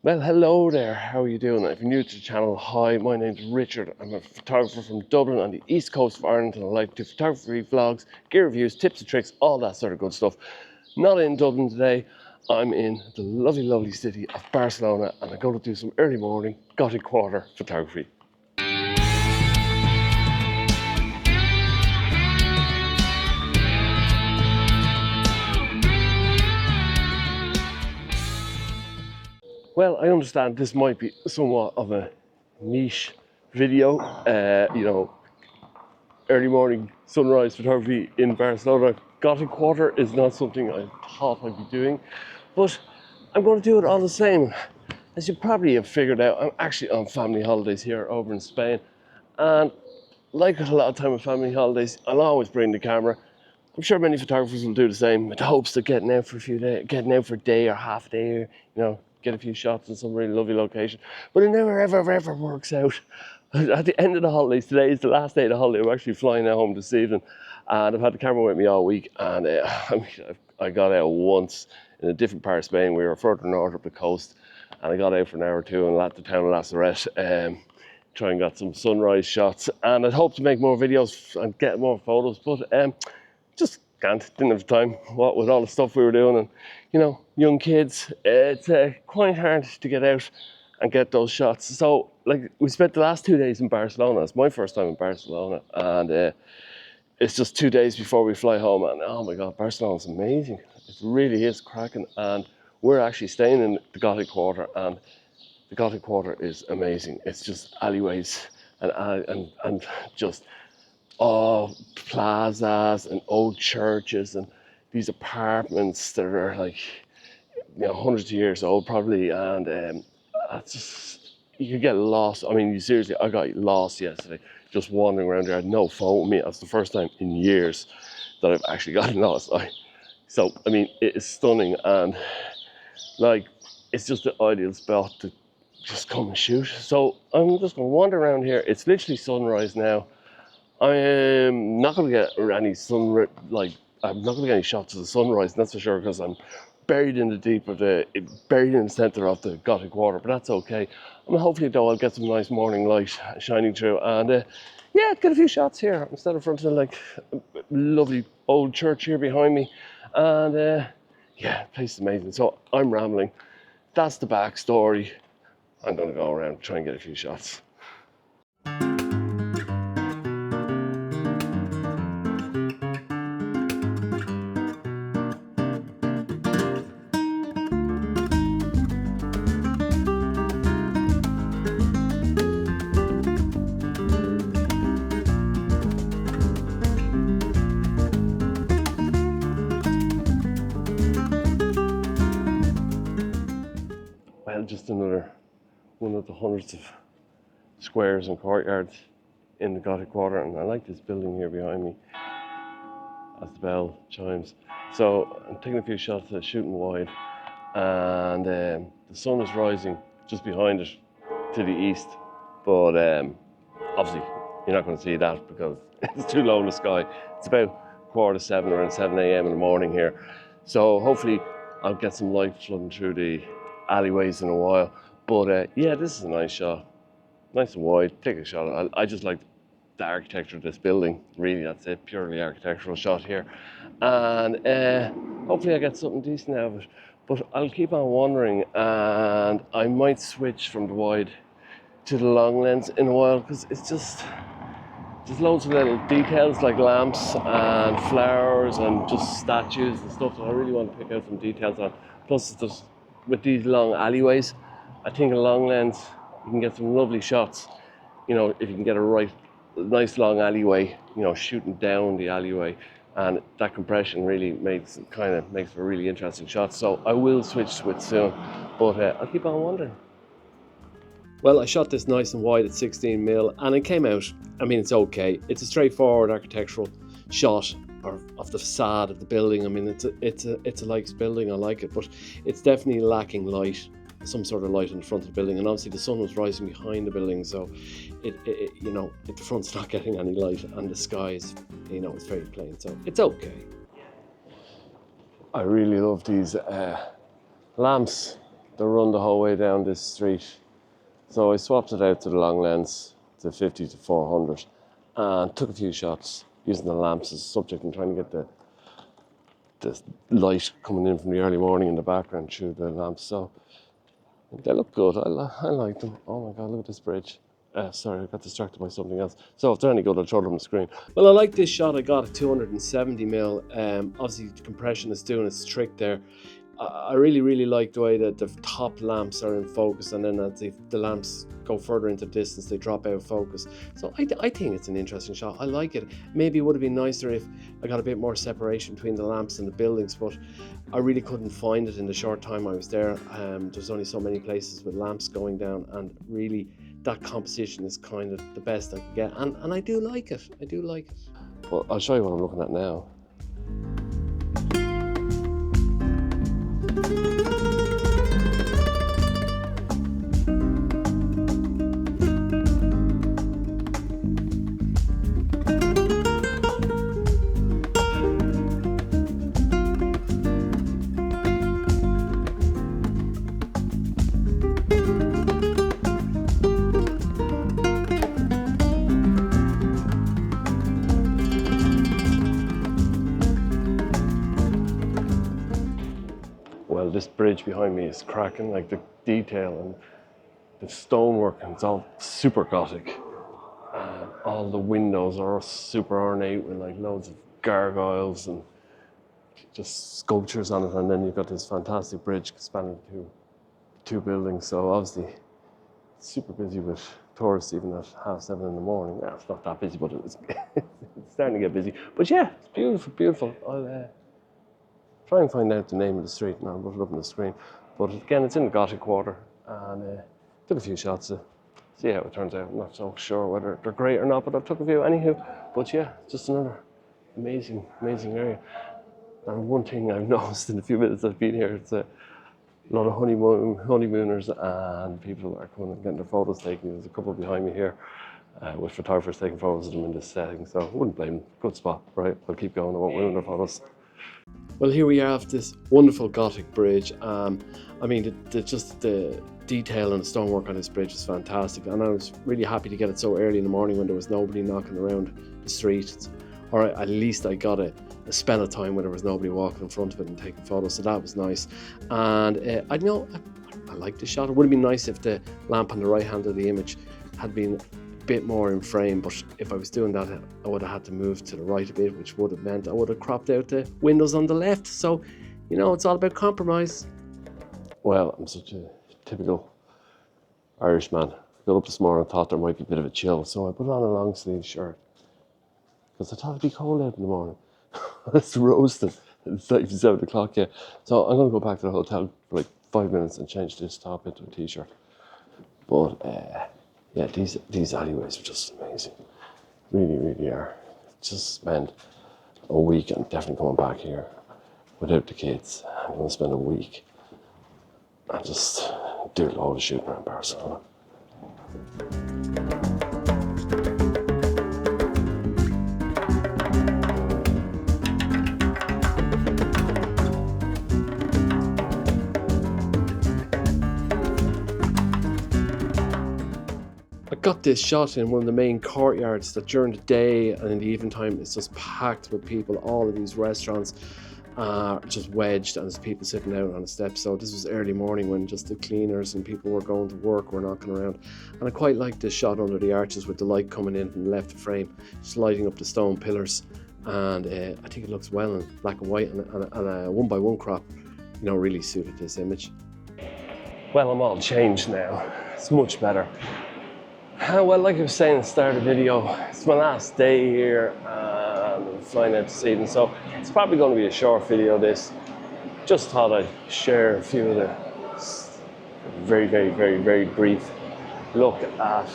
Well, hello there, how are you doing? If you're new to the channel, hi, my name's Richard. I'm a photographer from Dublin on the east coast of Ireland, and I like to do photography vlogs, gear reviews, tips and tricks, all that sort of good stuff. Not in Dublin today, I'm in the lovely city of Barcelona, and I'm going to do some early morning Gothic Quarter photography. Well, I understand this might be somewhat of a niche video, early morning sunrise photography in Barcelona. Gothic Quarter is not something I thought I'd be doing, but I'm going to do it all the same. As you probably have figured out, I'm actually on family holidays here over in Spain, and like a lot of time with family holidays, I'll always bring the camera. I'm sure many photographers will do the same, with the hopes of getting out for a few days, getting out for a day or half a day, get a few shots in some really lovely location. But it never ever works out. At the end of the holidays, today is the last day of the holiday. I'm actually flying out home this evening, and I've had the camera with me all week. And I got out once in a different part of Spain. We were further north up the coast, and I got out for an hour or two and the town of Lazaret. Try and get some sunrise shots, and I'd hope to make more videos and get more photos, but just didn't have time. What with all the stuff we were doing, and young kids, it's quite hard to get out and get those shots. So we spent the last 2 days in Barcelona. It's my first time in Barcelona, and it's just 2 days before we fly home, and oh my god, Barcelona's amazing. It really is cracking, and we're actually staying in the Gothic Quarter, and the Gothic Quarter is amazing. It's just alleyways and just plazas and old churches and these apartments that are hundreds of years old probably, and it's just, you could get lost. I mean, I got lost yesterday just wandering around there. I had no phone with me. That's the first time in years that I've actually gotten lost. So I mean, it is stunning, and it's just the ideal spot to just come and shoot. So I'm just going to wander around here. It's literally sunrise now. I'm not going to get any I'm not going to get any shots of the sunrise, that's for sure, because I'm buried in the centre of the Gothic Quarter, but that's okay. Hopefully though I'll get some nice morning light shining through, and get a few shots here. I'm standing in front of a lovely old church here behind me, and the place is amazing. So I'm rambling. That's the backstory. I'm going to go around and try and get a few shots. Well, just another one of the hundreds of squares and courtyards in the Gothic Quarter, and I like this building here behind me as the bell chimes. So I'm taking a few shots, shooting wide, and the sun is rising just behind it to the east, but obviously you're not going to see that because it's too low in the sky. It's about 6:45, around 7 a.m. in the morning here, so hopefully I'll get some light flooding through the alleyways in a while. But this is a nice shot, nice and wide. Take a shot. I just like the architecture of this building, really. That's it, purely architectural shot here, and hopefully I get something decent out of it. But I'll keep on wandering, and I might switch from the wide to the long lens in a while, because it's just, there's loads of little details like lamps and flowers and just statues and stuff that I really want to pick out some details on. Plus, it's just, with these long alleyways, I think a long lens, you can get some lovely shots. If you can get a nice long alleyway, shooting down the alleyway, and that compression really makes for a really interesting shot. So I will switch to it soon, but I'll keep on wandering. Well, I shot this nice and wide at 16mm, and it came out. I mean, it's okay. It's a straightforward architectural shot of the facade of the building. I mean, it's a nice building. I like it, but it's definitely lacking light, some sort of light in the front of the building. And obviously the sun was rising behind the building, so the front's not getting any light, and the sky is, it's very plain. So it's okay. I really love these lamps they run the whole way down this street. So I swapped it out to the long lens, to 50 to 400, and took a few shots using the lamps as a subject and trying to get the light coming in from the early morning in the background through the lamps. So they look good. I like them. Oh my God, look at this bridge. Sorry, I got distracted by something else. So if they're any good, I'll show them on the screen. Well, I like this shot I got at 270mm. Obviously, the compression is doing its trick there. I really like the way that the top lamps are in focus, and then as the lamps go further into distance, they drop out of focus. So I think it's an interesting shot. I like it. Maybe it would have been nicer if I got a bit more separation between the lamps and the buildings, but I really couldn't find it in the short time I was there. There's only so many places with lamps going down, and really that composition is kind of the best I could get, and I do like it. I do like it. Well, I'll show you what I'm looking at now. Well, this bridge behind me is cracking, like the detail and the stonework, and it's all super Gothic. All the windows are super ornate with like loads of gargoyles and just sculptures on it, and then you've got this fantastic bridge spanning two buildings. So obviously super busy with tourists even at 7:30 in the morning. Well, it's not that busy, but it's starting to get busy. But yeah, it's beautiful, beautiful. I'll try and find out the name of the street and I'll put it up on the screen. But again, it's in the Gothic Quarter, and took a few shots to see how it turns out. I'm not so sure whether they're great or not, but I took a few anyhow. But yeah, just another amazing area. And one thing I've noticed in the few minutes I've been here, it's a lot of honeymooners and people are coming and getting their photos taken. There's a couple behind me here with photographers taking photos of them in this setting, so I wouldn't blame them. Good spot, right? I'll keep going, I won't ruin their photos. Well, here we have this wonderful Gothic bridge. I mean, just the detail and the stonework on this bridge is fantastic, and I was really happy to get it so early in the morning when there was nobody knocking around the street. Or at least I got a spell of time when there was nobody walking in front of it and taking photos, so that was nice. And I like the shot. It would have been nice if the lamp on the right hand of the image had been bit more in frame, but if I was doing that I would have had to move to the right a bit, which would have meant I would have cropped out the windows on the left. So, you know, it's all about compromise. Well, I'm such a typical Irish man. I got up this morning and thought there might be a bit of a chill, so I put on a long sleeve shirt because I thought it'd be cold out in the morning. It's roasting. It's like 7 o'clock, yeah. So I'm going to go back to the hotel for like 5 minutes and change this top into a t-shirt. But yeah, these alleyways are just amazing. Really are. Just spend a week, and definitely coming back here without the kids. I'm going to spend a week and just do a load of shooting around Barcelona. Got this shot in one of the main courtyards that during the day and in the evening time it's just packed with people. All of these restaurants are just wedged and there's people sitting out on the steps. So this was early morning when just the cleaners and people were going to work, were knocking around. And I quite like this shot under the arches with the light coming in from the left frame, just lighting up the stone pillars. And I think it looks well in black and white, and a 1x1 crop, you know, really suited this image. Well, I'm all changed now. It's much better. Well, like I was saying at the start of the video, it's my last day here and I'm flying out this evening, so it's probably going to be a short video this. Just thought I'd share a few of the very brief look at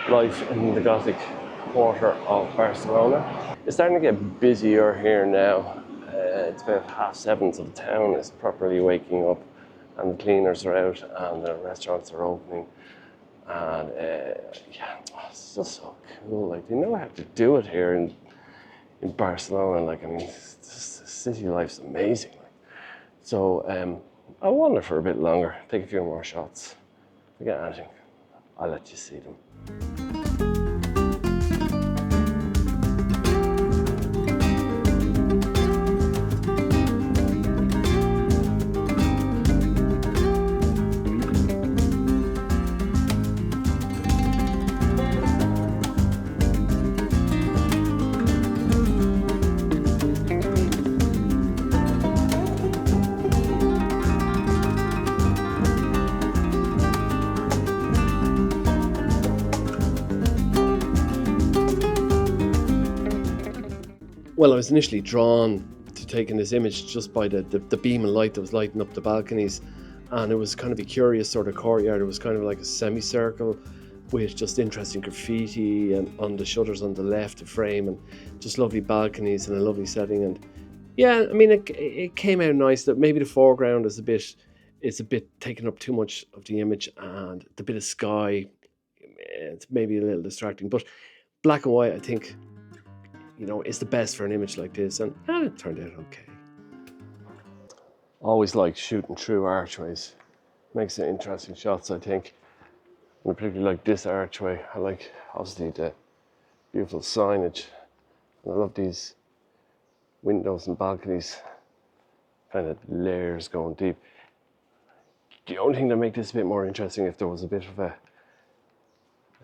life in the Gothic Quarter of Barcelona. It's starting to get busier here now. It's about 7:30, so the town is properly waking up and the cleaners are out and the restaurants are opening. And yeah, it's just so cool. Like, you know how to do it here in Barcelona. Like, I mean, the city life's amazing. Like, so I'll wander for a bit longer, take a few more shots. Forget anything, I'll let you see them. Well, I was initially drawn to taking this image just by the beam of light that was lighting up the balconies, and it was kind of a curious sort of courtyard. It was kind of like a semicircle with just interesting graffiti and on the shutters on the left, the frame, and just lovely balconies and a lovely setting. And yeah, I mean, it came out nice. That maybe the foreground is a bit taking up too much of the image, and the bit of sky, it's maybe a little distracting. But black and white, I think, you know, it's the best for an image like this, and it turned out okay. Always like shooting through archways. Makes it interesting shots, I think. And I particularly like this archway. I like, obviously, the beautiful signage. And I love these windows and balconies. Kind of layers going deep. The only thing that makes this a bit more interesting if there was a bit of a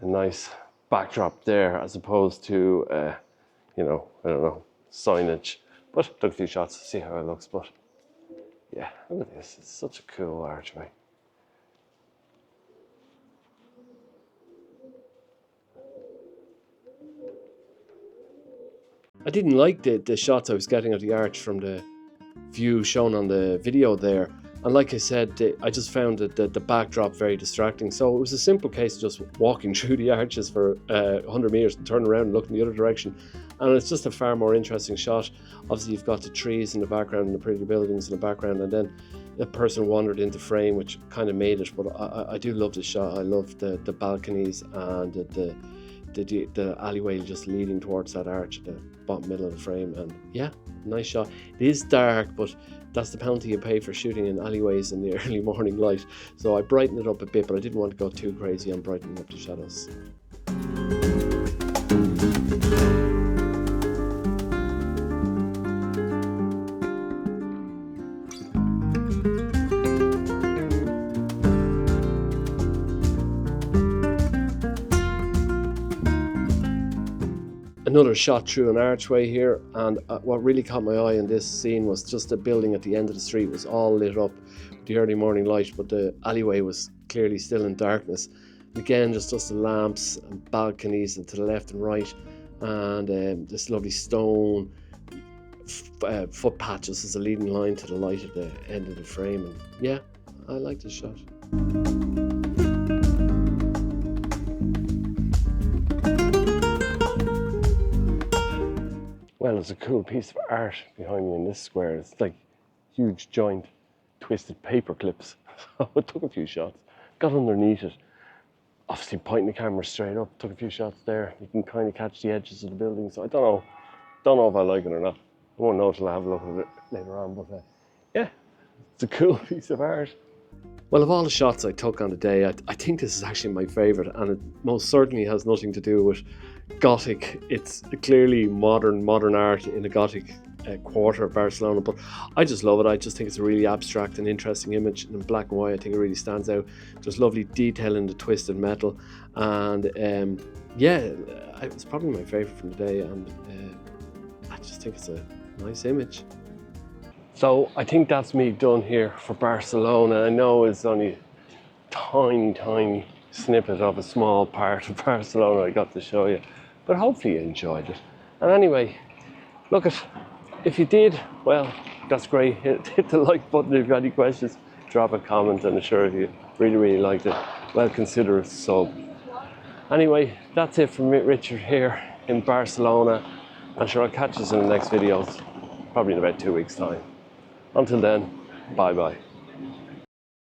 nice backdrop there, as opposed to you know, I don't know, signage. But took a few shots to see how it looks. But yeah, look at this. It's such a cool archway. I didn't like the shots I was getting of the arch from the view shown on the video there. And like I said, I just found the backdrop very distracting. So it was a simple case of just walking through the arches for 100 meters and turning around and looking the other direction. And it's just a far more interesting shot. Obviously, you've got the trees in the background and the pretty buildings in the background. And then the person wandered into frame, which kind of made it. But I do love the shot. I love the balconies and the alleyway just leading towards that arch at the bottom middle of the frame. And yeah, nice shot. It is dark, but that's the penalty you pay for shooting in alleyways in the early morning light. So I brightened it up a bit, but I didn't want to go too crazy on brightening up the shadows. Another shot through an archway here, and what really caught my eye in this scene was just the building at the end of the street was all lit up with the early morning light, but the alleyway was clearly still in darkness. Again, just the lamps and balconies and to the left and right, and this lovely stone foot patches as a leading line to the light at the end of the frame. And yeah, I like this shot. Well, there's a cool piece of art behind me in this square. It's like huge giant twisted paper clips. So I took a few shots, got underneath it, obviously pointing the camera straight up, took a few shots there. You can kind of catch the edges of the building. So I don't know if I like it or not. I won't know until I have a look at it later on, but yeah, it's a cool piece of art. Well, of all the shots I took on the day, I think this is actually my favourite, and it most certainly has nothing to do with Gothic. It's clearly modern art in the Gothic Quarter of Barcelona, but I just love it. I just think it's a really abstract and interesting image, and in black and white I think it really stands out. There's lovely detail in the twisted metal, and yeah, it's probably my favourite from the day, and I just think it's a nice image. So I think that's me done here for Barcelona. I know it's only a tiny snippet of a small part of Barcelona I got to show you, but hopefully you enjoyed it. And anyway, look, if you did, well, that's great. Hit the like button. If you've got any questions, drop a comment, and I'm sure if you really liked it, well, consider a sub. Anyway, that's it from Richard here in Barcelona. I'm sure I'll catch you in the next videos, probably in about 2 weeks' time. Until then, bye bye.